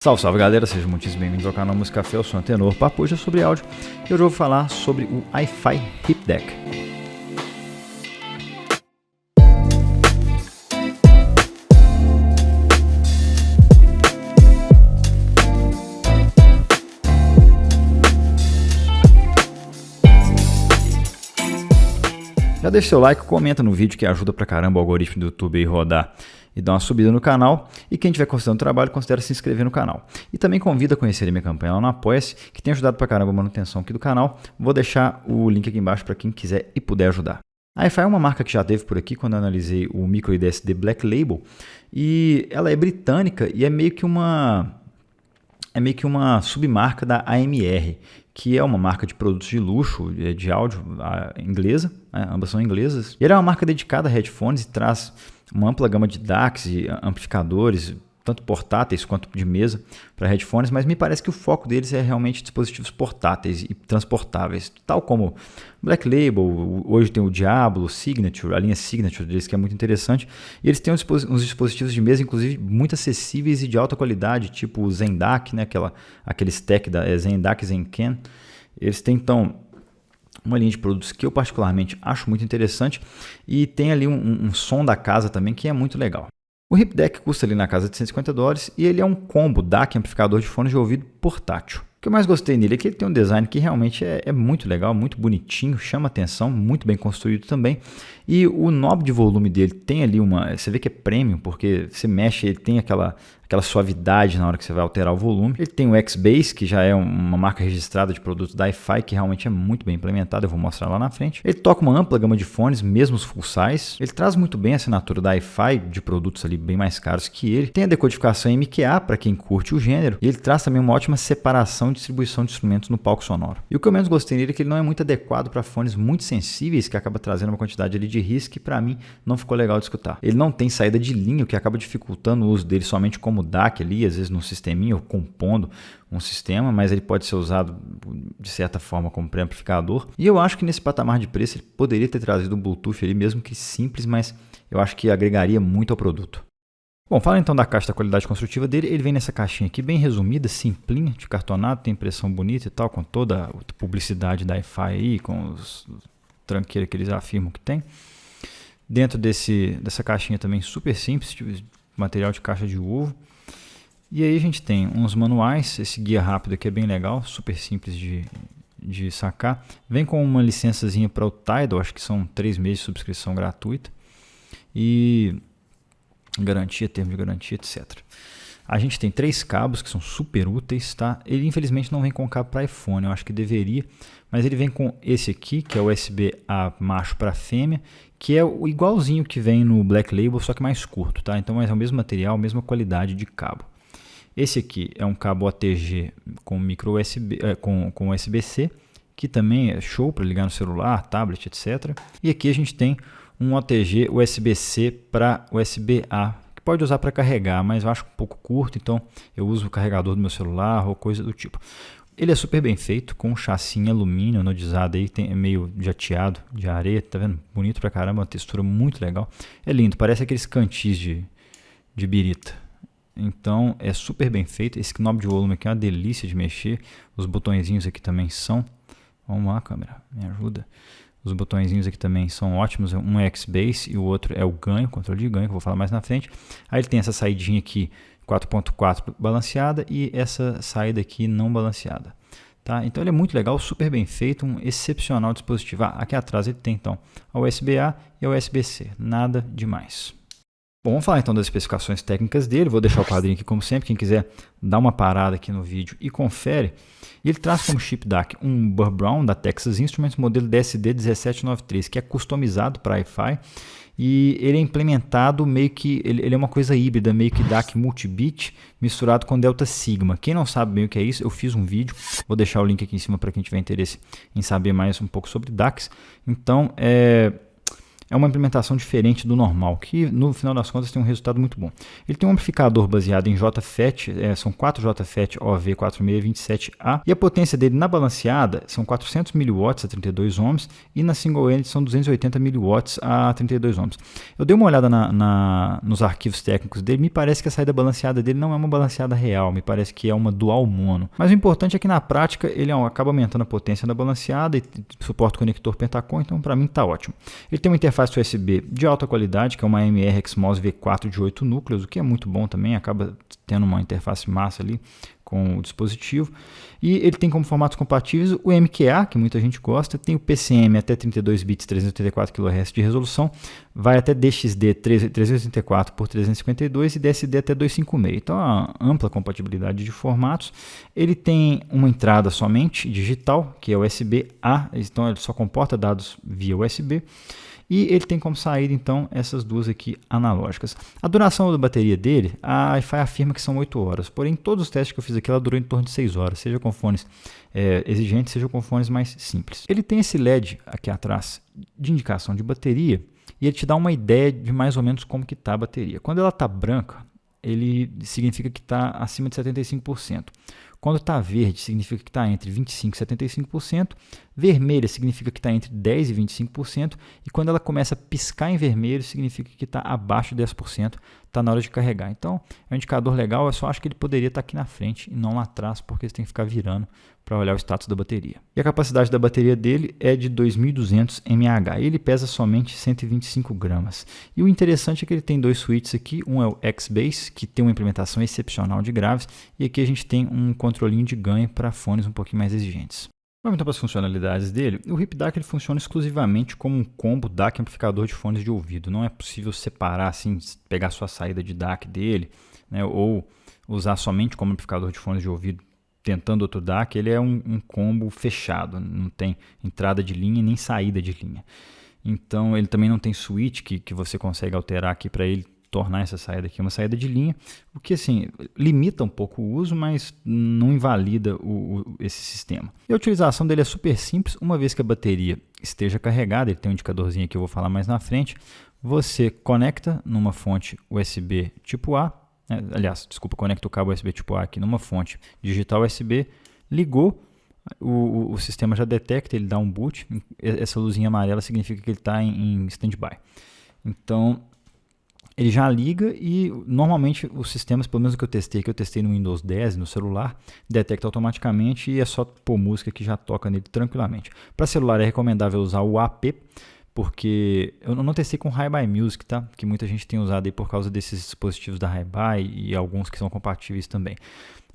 Salve, salve galera, sejam muitíssimo bem-vindos ao canal Música Café, eu sou o Antenor, papo hoje é sobre áudio e hoje eu vou falar sobre o Hi-Fi Hip Deck. Já deixa seu like, comenta no vídeo que ajuda pra caramba o algoritmo do YouTube aí rodar e dar uma subida no canal. E quem estiver considerando o trabalho, considera se inscrever no canal. E também convida a conhecer a minha campanha lá no Apoia-se, que tem ajudado pra caramba a manutenção aqui do canal. Vou deixar o link aqui embaixo para quem quiser e puder ajudar. A Hi-Fi é uma marca que já teve por aqui quando eu analisei o microID SD Black Label. E ela é britânica e é meio que uma submarca da AMR, que é uma marca de produtos de luxo, de áudio inglesa, ambas são inglesas. E ela é uma marca dedicada a headphones e traz uma ampla gama de DACs e amplificadores, tanto portáteis quanto de mesa para headphones, mas me parece que o foco deles é realmente dispositivos portáteis e transportáveis, tal como Black Label, hoje tem o Diablo, o Signature, a linha Signature deles que é muito interessante, e eles têm uns dispositivos de mesa, inclusive, muito acessíveis e de alta qualidade, tipo o ZenDAC, né, aquele stack da ZenDAC e ZenCan. Eles têm, então, uma linha de produtos que eu particularmente acho muito interessante e tem ali um som da casa também que é muito legal. O Hip Deck custa ali na casa de $150 e ele é um combo DAC, amplificador de fones de ouvido portátil. O que eu mais gostei nele é que ele tem um design que realmente é muito legal, muito bonitinho, chama atenção, muito bem construído também. E o knob de volume dele tem ali você vê que é premium, porque você mexe, ele tem aquela suavidade na hora que você vai alterar o volume. Ele tem o X-Bass, que já é uma marca registrada de produtos da Hi-Fi, que realmente é muito bem implementada, eu vou mostrar lá na frente. Ele toca uma ampla gama de fones, mesmo os full size. Ele traz muito bem a assinatura da Hi-Fi, de produtos ali bem mais caros que ele. Tem a decodificação MQA, para quem curte o gênero. E ele traz também uma ótima separação e distribuição de instrumentos no palco sonoro. E o que eu menos gostei nele é que ele não é muito adequado para fones muito sensíveis, que acaba trazendo uma quantidade ali de risco que para mim não ficou legal de escutar. Ele não tem saída de linha, o que acaba dificultando o uso dele somente como DAC ali, às vezes no sisteminha ou compondo um sistema, mas ele pode ser usado de certa forma como pré-amplificador. E eu acho que nesse patamar de preço ele poderia ter trazido um Bluetooth ali, mesmo que simples, mas eu acho que agregaria muito ao produto. Bom, falando então da caixa, da qualidade construtiva dele, ele vem nessa caixinha aqui bem resumida, simplinha, de cartonado, tem impressão bonita e tal, com toda a publicidade da Hi-Fi aí, com os tranqueiros que eles afirmam que tem. Dentro dessa caixinha também super simples, material de caixa de ovo. E aí a gente tem uns manuais, esse guia rápido aqui é bem legal, super simples de sacar. Vem com uma licençazinha para o Tidal, acho que são 3 meses de subscrição gratuita. E garantia, termo de garantia, etc. A gente tem 3 cabos que são super úteis, tá? Ele infelizmente não vem com cabo para iPhone, eu acho que deveria, mas ele vem com esse aqui, que é o USB-A macho para fêmea, que é o igualzinho que vem no Black Label, só que mais curto, tá? Então é o mesmo material, mesma qualidade de cabo. Esse aqui é um cabo ATG com micro USB, com USB-C, que também é show para ligar no celular, tablet, etc. E aqui a gente tem um OTG USB-C para USB-A, que pode usar para carregar, mas eu acho um pouco curto, então eu uso o carregador do meu celular ou coisa do tipo. Ele é super bem feito, com um chassi em alumínio anodizado aí, é meio jateado de areia, tá vendo? Bonito pra caramba, uma textura muito legal. É lindo, parece aqueles cantis de birita. Então é super bem feito. Esse knob de volume aqui é uma delícia de mexer. Os botõezinhos aqui também são. Vamos lá, câmera, me ajuda. Os botõezinhos aqui também são ótimos. Um é X-Bass e o outro é o ganho, controle de ganho, que eu vou falar mais na frente. Aí ele tem essa saidinha aqui 4.4 balanceada e essa saída aqui não balanceada. Tá? Então ele é muito legal, super bem feito, um excepcional dispositivo. Aqui atrás ele tem então a USB-A e a USB-C, nada demais. Bom, vamos falar então das especificações técnicas dele. Vou deixar o quadrinho aqui como sempre, quem quiser dar uma parada aqui no vídeo e confere. Ele traz como chip DAC um Burr Brown da Texas Instruments, modelo DSD1793, que é customizado para Hi-Fi. E ele é implementado meio que, ele é uma coisa híbrida, meio que DAC multibit misturado com Delta Sigma. Quem não sabe bem o que é isso, eu fiz um vídeo, vou deixar o link aqui em cima para quem tiver interesse em saber mais um pouco sobre DACs. Então, é uma implementação diferente do normal, que no final das contas tem um resultado muito bom. Ele tem um amplificador baseado em JFET, são 4 JFET OV4627A, e a potência dele na balanceada são 400 mW a 32 ohms, e na single end são 280 mW a 32 ohms. Eu dei uma olhada nos arquivos técnicos dele, me parece que a saída balanceada dele não é uma balanceada real, me parece que é uma dual mono. Mas o importante é que na prática ele acaba aumentando a potência da balanceada e suporta o conector Pentacon, então para mim está ótimo. Ele tem uma interface USB de alta qualidade, que é uma AMR XMOS V4 de 8 núcleos, o que é muito bom também, acaba tendo uma interface massa ali com o dispositivo. E ele tem como formatos compatíveis o MQA, que muita gente gosta, tem o PCM até 32 bits, 384 kHz de resolução, vai até DXD 384 por 352 e DSD até 256. Então, uma ampla compatibilidade de formatos. Ele tem uma entrada somente digital, que é USB-A, então ele só comporta dados via USB. E ele tem como saída, então, essas duas aqui analógicas. A duração da bateria dele, a Wi-Fi afirma que são 8 horas. Porém, todos os testes que eu fiz aqui, ela durou em torno de 6 horas. Seja com fones exigentes, seja com fones mais simples. Ele tem esse LED aqui atrás de indicação de bateria. E ele te dá uma ideia de mais ou menos como que está a bateria. Quando ela está branca, ele significa que está acima de 75%. Quando está verde, significa que está entre 25% e 75%. Vermelha significa que está entre 10% e 25%. E quando ela começa a piscar em vermelho, significa que está abaixo de 10%. Está na hora de carregar. Então, é um indicador legal. Eu só acho que ele poderia estar aqui na frente e não lá atrás, porque você tem que ficar virando para olhar o status da bateria. E a capacidade da bateria dele é de 2.200 mAh. Ele pesa somente 125 gramas. E o interessante é que ele tem dois switches aqui. Um é o X-Bass, que tem uma implementação excepcional de graves. E aqui a gente tem um controlinho de ganho para fones um pouquinho mais exigentes. Vamos então para as funcionalidades dele. O Hip DAC ele funciona exclusivamente como um combo DAC amplificador de fones de ouvido. Não é possível separar, assim, pegar sua saída de DAC dele, né, ou usar somente como amplificador de fones de ouvido tentando outro DAC. Ele é um combo fechado, não tem entrada de linha nem saída de linha. Então ele também não tem switch que você consegue alterar aqui para ele tornar essa saída aqui uma saída de linha, o que assim limita um pouco o uso, mas não invalida esse sistema. E a utilização dele é super simples. Uma vez que a bateria esteja carregada, ele tem um indicadorzinho que eu vou falar mais na frente, você conecta numa fonte USB tipo A, conecta o cabo USB tipo A aqui numa fonte digital USB, ligou, o sistema já detecta, ele dá um boot, essa luzinha amarela significa que ele está em standby. Então ele já liga e normalmente os sistemas, pelo menos o que eu testei no Windows 10, no celular, detecta automaticamente e é só pôr música que já toca nele tranquilamente. Para celular é recomendável usar o AP, porque eu não testei com Hi-Bi Music, tá? Que muita gente tem usado aí por causa desses dispositivos da Hi-Bi e alguns que são compatíveis também.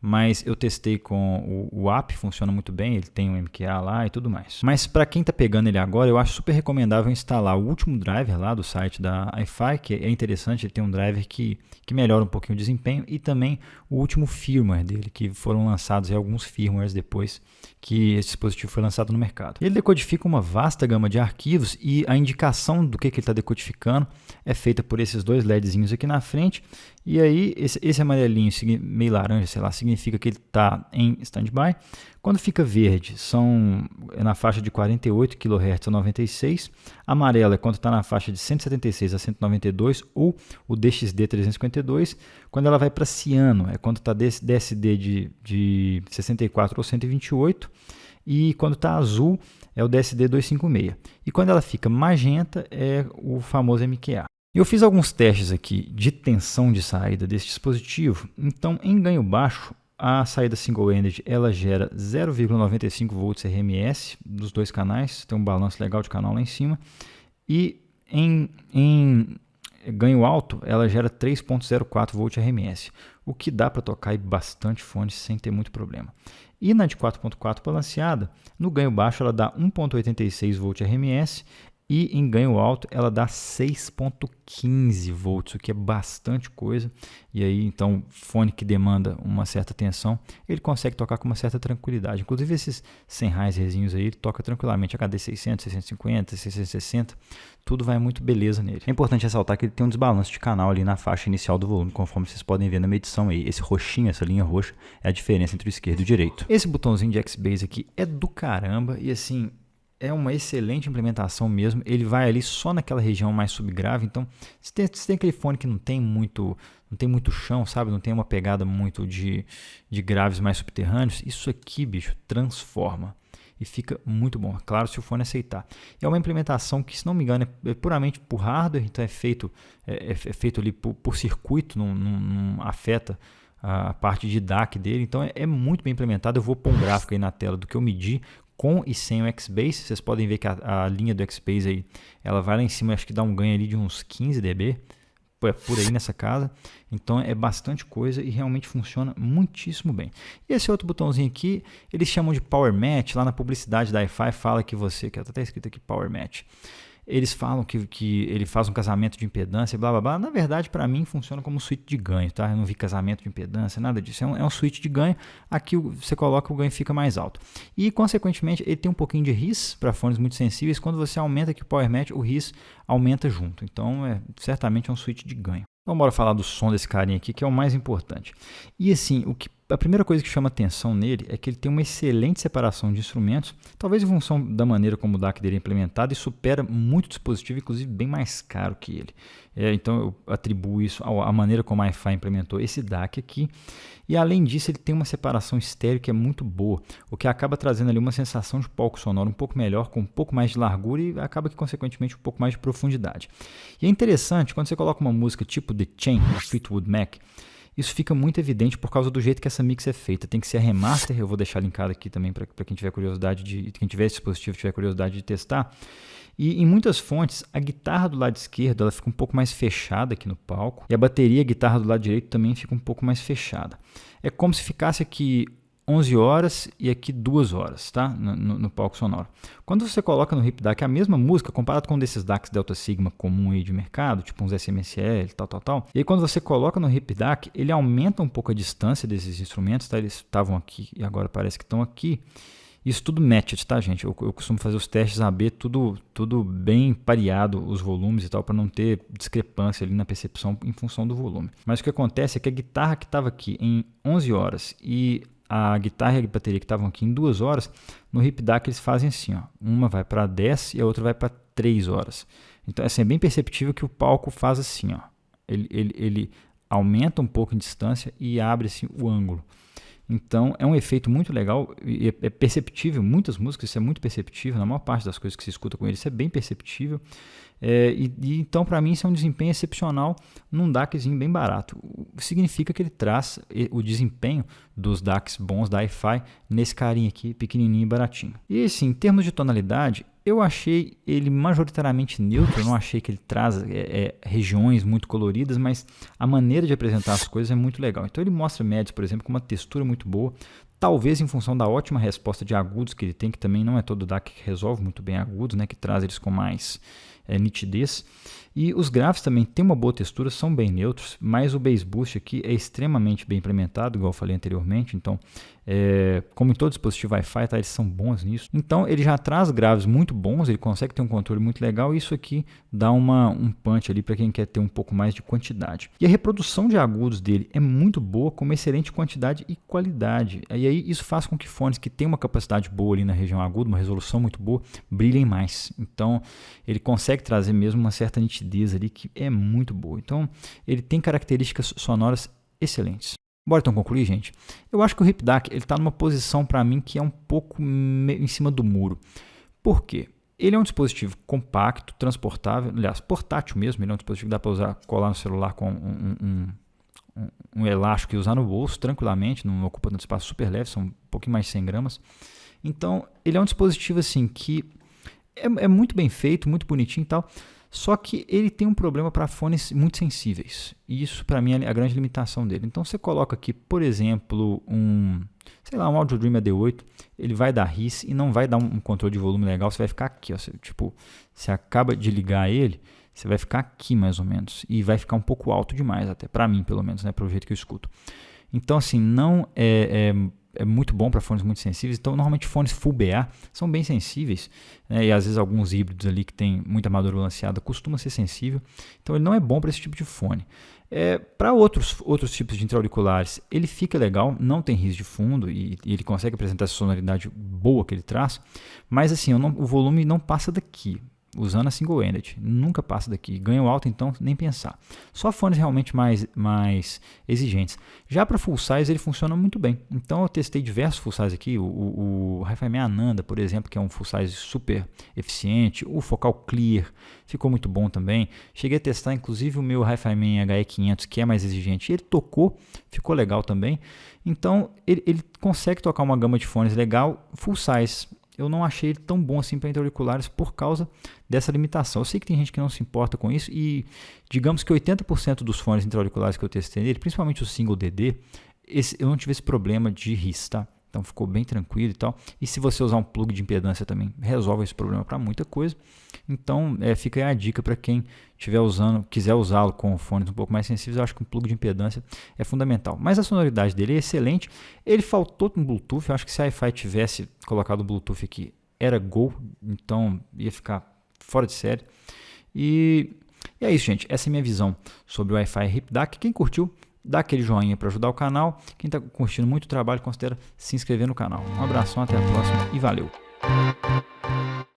Mas eu testei com o app, funciona muito bem, ele tem um MQA lá e tudo mais. Mas para quem está pegando ele agora, eu acho super recomendável instalar o último driver lá do site da Hi-Fi, que é interessante, ele tem um driver que melhora um pouquinho o desempenho, e também o último firmware dele, que foram lançados alguns firmwares depois que esse dispositivo foi lançado no mercado. Ele decodifica uma vasta gama de arquivos e a indicação do que ele está decodificando é feita por esses dois LEDzinhos aqui na frente. E aí esse amarelinho meio laranja, sei lá, significa que ele está em standby. Quando fica verde, é na faixa de 48 kHz a 96. Amarelo é quando está na faixa de 176 a 192 ou o DXD 352. Quando ela vai para ciano, é quando está DSD de 64 ou 128. E quando está azul, é o DSD 256. E quando ela fica magenta, é o famoso MQA. Eu fiz alguns testes aqui de tensão de saída desse dispositivo. Então, em ganho baixo, a saída single-ended ela gera 0,95 volts RMS dos dois canais. Tem um balanço legal de canal lá em cima. E em ganho alto, ela gera 3,04 volts RMS. O que dá para tocar bastante fones sem ter muito problema. E na de 4.4 balanceada, no ganho baixo ela dá 1,86 volts RMS. E em ganho alto ela dá 6,15 volts, o que é bastante coisa. E aí então fone que demanda uma certa tensão, ele consegue tocar com uma certa tranquilidade. Inclusive esses Sennheiserzinhos aí, ele toca tranquilamente HD 600, 650, 660, tudo vai muito beleza nele. É importante ressaltar que ele tem um desbalanço de canal ali na faixa inicial do volume, conforme vocês podem ver na medição aí. Esse roxinho, essa linha roxa, é a diferença entre o esquerdo e o direito. Esse botãozinho de X-Bass aqui é do caramba e assim... é uma excelente implementação mesmo. Ele vai ali só naquela região mais subgrave. Então, se tem aquele fone que não tem muito chão, sabe? Não tem uma pegada muito de graves mais subterrâneos. Isso aqui, bicho, transforma. E fica muito bom, claro, se o fone aceitar. É uma implementação que, se não me engano, é puramente por hardware, então é feito ali por circuito, não afeta a parte de DAC dele, então é muito bem implementado. Eu vou pôr um gráfico aí na tela do que eu medi com e sem o X-Base. Vocês podem ver que a linha do X-Base aí, ela vai lá em cima, acho que dá um ganho ali de uns 15 dB, por aí nessa casa. Então é bastante coisa e realmente funciona muitíssimo bem. E esse outro botãozinho aqui, eles chamam de Power Match. Lá na publicidade da Hi-Fi fala que está escrito aqui Power Match. Eles falam que ele faz um casamento de impedância, blá blá blá. Na verdade, para mim, funciona como um switch de ganho, tá? Eu não vi casamento de impedância, nada disso. É um switch de ganho. Aqui você coloca, o ganho fica mais alto. E, consequentemente, ele tem um pouquinho de RIS para fones muito sensíveis. Quando você aumenta aqui o Power Match, o RIS aumenta junto. Então, certamente é um switch de ganho. Então, bora falar do som desse carinha aqui, que é o mais importante. E assim, a primeira coisa que chama atenção nele é que ele tem uma excelente separação de instrumentos, talvez em função da maneira como o DAC dele é implementado, e supera muito dispositivo, inclusive bem mais caro que ele. Então eu atribuo isso à maneira como a Hi-Fi implementou esse DAC aqui. E além disso, ele tem uma separação estéreo que é muito boa, o que acaba trazendo ali uma sensação de palco sonoro um pouco melhor, com um pouco mais de largura e acaba que, consequentemente, um pouco mais de profundidade. E é interessante, quando você coloca uma música tipo The Chain, do Fleetwood Mac, isso fica muito evidente por causa do jeito que essa mix é feita. Tem que ser a remaster, eu vou deixar linkado aqui também para quem tiver curiosidade, quem tiver esse dispositivo tiver curiosidade de testar. E em muitas fontes, a guitarra do lado esquerdo ela fica um pouco mais fechada aqui no palco, e a bateria, a guitarra do lado direito também fica um pouco mais fechada. É como se ficasse aqui 11 horas e aqui 2 horas, tá? No palco sonoro. Quando você coloca no Hip DAC a mesma música, comparado com um desses DACs Delta Sigma comum aí de mercado, tipo uns SMSL, tal. E aí quando você coloca no Hip DAC, ele aumenta um pouco a distância desses instrumentos, tá? Eles estavam aqui e agora parece que estão aqui. Isso tudo matched, tá, gente? Eu costumo fazer os testes AB tudo bem pareado, os volumes e tal, para não ter discrepância ali na percepção em função do volume. Mas o que acontece é que a guitarra que estava aqui em 11 horas e a guitarra e a bateria que estavam aqui em 2 horas, no Hip DAC eles fazem assim, ó, uma vai para 10 e a outra vai para 3 horas. Então assim, é bem perceptível que o palco faz assim, ó, ele aumenta um pouco em distância e abre assim, o ângulo. Então é um efeito muito legal e é perceptível, muitas músicas isso é muito perceptível, na maior parte das coisas que se escuta com ele isso é bem perceptível. Então para mim isso é um desempenho excepcional num DACzinho bem barato. Significa que ele traz o desempenho dos DACs bons da Hi-Fi nesse carinha aqui, pequenininho e baratinho. E assim, em termos de tonalidade, eu achei ele majoritariamente neutro, eu não achei que ele traz regiões muito coloridas, mas a maneira de apresentar as coisas é muito legal. Então ele mostra médios, por exemplo, com uma textura muito boa, talvez em função da ótima resposta de agudos que ele tem, que também não é todo DAC que resolve muito bem agudos, né, que traz eles com mais nitidez. E os graves também têm uma boa textura, são bem neutros, mas o Bass Boost aqui é extremamente bem implementado, igual eu falei anteriormente. Então, como em todo dispositivo Wi-Fi, tá, eles são bons nisso. Então, ele já traz graves muito bons, ele consegue ter um controle muito legal e isso aqui dá um punch ali para quem quer ter um pouco mais de quantidade. E a reprodução de agudos dele é muito boa, com uma excelente quantidade e qualidade. E aí isso faz com que fones que têm uma capacidade boa ali na região aguda, uma resolução muito boa, brilhem mais. Então, ele consegue trazer mesmo uma certa nitidez ali que é muito boa. Então, ele tem características sonoras excelentes. Bora então concluir, gente. Eu acho que o Hip DAC está numa posição para mim que é um pouco em cima do muro. Por quê? Ele é um dispositivo compacto, transportável, aliás, portátil mesmo. Ele é um dispositivo que dá para usar, colar no celular com um elástico e usar no bolso tranquilamente, não ocupa tanto espaço, super leve, são um pouquinho mais de 100 gramas. Então, ele é um dispositivo assim que é muito bem feito, muito bonitinho e tal. Só que ele tem um problema para fones muito sensíveis. E isso, para mim, é a grande limitação dele. Então, você coloca aqui, por exemplo, um Audio Dream AD8, ele vai dar RIS e não vai dar um controle de volume legal. Você vai ficar aqui, ó, você acaba de ligar ele, você vai ficar aqui mais ou menos. E vai ficar um pouco alto demais até, para mim pelo menos, né, para o jeito que eu escuto. Então, assim, não é muito bom para fones muito sensíveis. Então, normalmente fones Full BA são bem sensíveis, né? E às vezes alguns híbridos ali que tem muita armadura balanceada costuma ser sensível. Então, ele não é bom para esse tipo de fone. Para outros tipos de intra-auriculares, ele fica legal, não tem riso de fundo e ele consegue apresentar essa sonoridade boa que ele traz, mas assim, o volume não passa daqui. Usando a single-ended, nunca passa daqui. Ganho alto, então, nem pensar. Só fones realmente mais exigentes. Já para full size, ele funciona muito bem. Então, eu testei diversos full size aqui. O Hi-Fi Man Ananda, por exemplo, que é um full size super eficiente. O Focal Clear ficou muito bom também. Cheguei a testar, inclusive, o meu Hi-Fi Man HE500, que é mais exigente. Ele tocou, ficou legal também. Então, ele consegue tocar uma gama de fones legal, full size. Eu não achei ele tão bom assim para intra-auriculares por causa dessa limitação. Eu sei que tem gente que não se importa com isso e digamos que 80% dos fones intra-auriculares que eu testei nele, principalmente o Single DD, eu não tive esse problema de RIS, tá? Então ficou bem tranquilo e tal. E se você usar um plug de impedância também, resolve esse problema para muita coisa. Então fica aí a dica para quem estiver usando, quiser usá-lo com fones um pouco mais sensíveis, eu acho que um plug de impedância é fundamental. Mas a sonoridade dele é excelente. Ele faltou no Bluetooth, eu acho que se a Hi-Fi tivesse colocado o Bluetooth aqui, era Go, então ia ficar fora de série. E é isso, gente. Essa é a minha visão sobre o Wi-Fi HipDAC. Quem curtiu, dá aquele joinha para ajudar o canal. Quem está curtindo muito o trabalho, considera se inscrever no canal. Um abração, até a próxima e valeu!